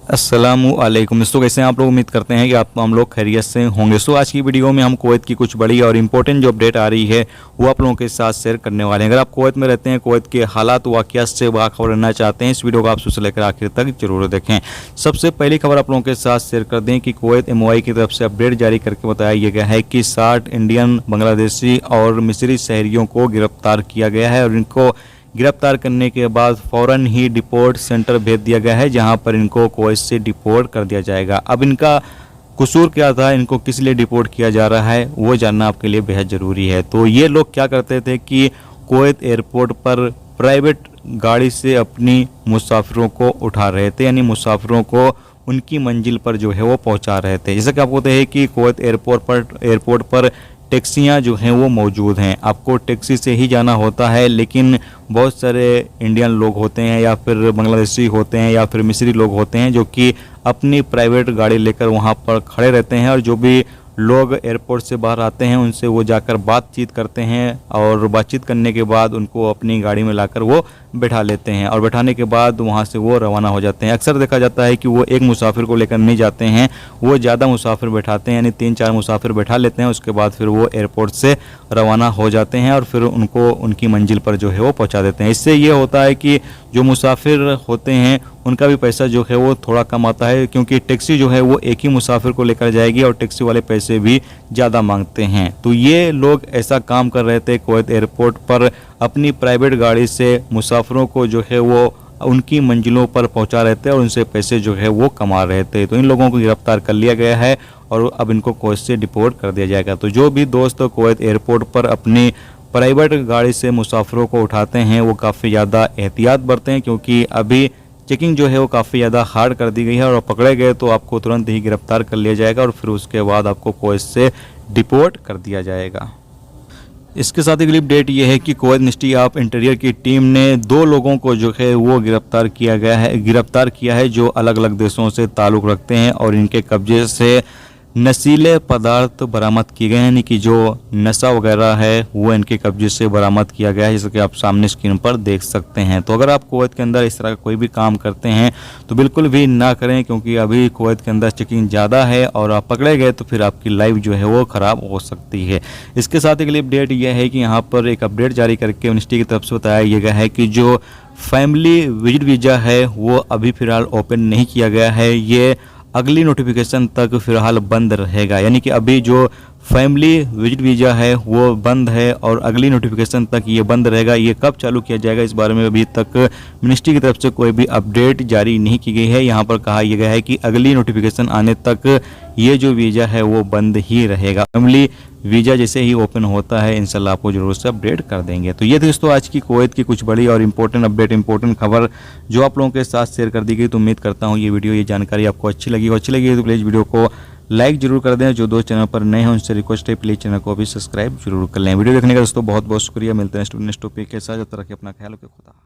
अस्सलामुअलैकुम दोस्तों, कैसे हैं आप लोग। उम्मीद करते हैं कि हम लोग खैरियत से होंगे। सो आज की वीडियो में हम कुवैत की कुछ बड़ी और इंपॉर्टेंट जो अपडेट आ रही है वो आप लोगों के साथ शेयर करने वाले हैं। अगर आप कुवैत में रहते हैं, कुवैत के हालात वाक़ियात से बाखबर रहना चाहते हैं, इस वीडियो को आप शुरू से लेकर आखिर तक जरूर देखें। सबसे पहली खबर आप लोगों के साथ शेयर कर दें कि कुवैत MOI की तरफ से अपडेट जारी करके बताया गया है कि 60 इंडियन, बांग्लादेशी और मिस्री शहरियों को गिरफ्तार किया गया है और इनको गिरफ्तार करने के बाद फ़ौरन ही डिपोर्ट सेंटर भेज दिया गया है, जहां पर इनको कुवैत से डिपोर्ट कर दिया जाएगा। अब इनका कसूर क्या था, इनको किस लिए डिपोर्ट किया जा रहा है, वो जानना आपके लिए बेहद ज़रूरी है। तो ये लोग क्या करते थे कि कुवैत एयरपोर्ट पर प्राइवेट गाड़ी से अपनी मुसाफिरों को उठा रहे थे, यानी मुसाफिरों को उनकी मंजिल पर जो है वो पहुंचा रहे थे। जैसा कि आपको पता है कि कुवैत एयरपोर्ट पर टैक्सियां जो हैं वो मौजूद हैं। आपको टैक्सी से ही जाना होता है, लेकिन बहुत सारे इंडियन लोग होते हैं या फिर बांग्लादेशी होते हैं या फिर मिस्री लोग होते हैं जो कि अपनी प्राइवेट गाड़ी लेकर वहां पर खड़े रहते हैं और जो भी लोग एयरपोर्ट से बाहर आते हैं उनसे वो जाकर बातचीत करते हैं और बातचीत करने के बाद उनको अपनी गाड़ी में लाकर वो बैठा लेते हैं और बैठाने के बाद वहाँ से वो रवाना हो जाते हैं। अक्सर देखा जाता है कि वो एक मुसाफिर को लेकर नहीं जाते हैं, वो ज़्यादा मुसाफिर बैठाते हैं, यानी 3-4 मुसाफिर बैठा लेते हैं। उसके बाद फिर वो एयरपोर्ट से रवाना हो जाते हैं और फिर उनको उनकी मंजिल पर जो है वो पहुँचा देते हैं। इससे ये होता है कि जो मुसाफिर होते हैं उनका भी पैसा जो है वो थोड़ा कम आता है, क्योंकि टैक्सी जो है वो एक ही मुसाफिर को लेकर जाएगी और टैक्सी वाले पैसे भी ज़्यादा मांगते हैं। तो ये लोग ऐसा काम कर रहे थे कुवैत एयरपोर्ट पर, अपनी प्राइवेट गाड़ी से मुसाफिरों को जो है वो उनकी मंजिलों पर पहुंचा रहे थे और उनसे पैसे जो है वो कमा रहे थे। तो इन लोगों को गिरफ्तार कर लिया गया है और अब इनको कुवैत से डिपोर्ट कर दिया जाएगा। तो जो भी दोस्त कुवैत एयरपोर्ट पर अपनी प्राइवेट गाड़ी से मुसाफिरों को उठाते हैं वो काफ़ी ज़्यादा एहतियात बरतें, क्योंकि अभी चेकिंग जो है वो काफ़ी ज़्यादा हार्ड कर दी गई है और पकड़े गए तो आपको तुरंत ही गिरफ्तार कर लिया जाएगा और फिर उसके बाद आपको कुवैत से डिपोर्ट कर दिया जाएगा। इसके साथ ही अगली अपडेट ये है कि कुवैत मिनिस्ट्री ऑफ इंटीरियर की टीम ने 2 लोगों को जो है वो गिरफ्तार किया है जो अलग अलग देशों से ताल्लुक़ रखते हैं और इनके कब्जे से नशीले पदार्थ बरामद किए गए हैं, यानी कि जो नशा वगैरह है वो इनके कब्जे से बरामद किया गया है, जैसे कि आप सामने स्क्रीन पर देख सकते हैं। तो अगर आप कुवैत के अंदर इस तरह का कोई भी काम करते हैं तो बिल्कुल भी ना करें, क्योंकि अभी कुवैत के अंदर चेकिंग ज़्यादा है और आप पकड़े गए तो फिर आपकी लाइफ जो है वो ख़राब हो सकती है। इसके साथ अगली अपडेट यह है कि यहाँ पर एक अपडेट जारी करके मिनिस्ट्री की तरफ से बताया गया है कि जो फैमिली विजिट वीज़ा है वो अभी फ़िलहाल ओपन नहीं किया गया है, ये अगली नोटिफिकेशन तक फिलहाल बंद रहेगा। यानी कि अभी जो फैमिली विजिट वीज़ा है वो बंद है और अगली नोटिफिकेशन तक ये बंद रहेगा। ये कब चालू किया जाएगा इस बारे में अभी तक मिनिस्ट्री की तरफ से कोई भी अपडेट जारी नहीं की गई है। यहाँ पर कहा गया है कि अगली नोटिफिकेशन आने तक ये जो वीज़ा है वो बंद ही रहेगा। फैमिली वीज़ा जैसे ही ओपन होता है इंशाल्लाह आपको जरूर से अपडेट कर देंगे। तो ये दोस्तों आज की कुवैत की कुछ बड़ी और इंपॉर्टेंट अपडेट, इंपॉर्टेंट खबर जो आप लोगों के साथ शेयर कर दी गई। तो उम्मीद करता हूँ ये जानकारी आपको अच्छी लगी तो प्लीज़ वीडियो को लाइक जरूर कर दें। जो दोस्त चैनल पर नए हैं उनसे रिक्वेस्ट है प्लीज़ चैनल को भी सब्सक्राइब जरूर कर लें। वीडियो देखने का दोस्तों बहुत बहुत शुक्रिया। मिलते हैं नेक्स्ट टॉपिक के साथ, जब तक अपना ख्याल रखें। खुदा।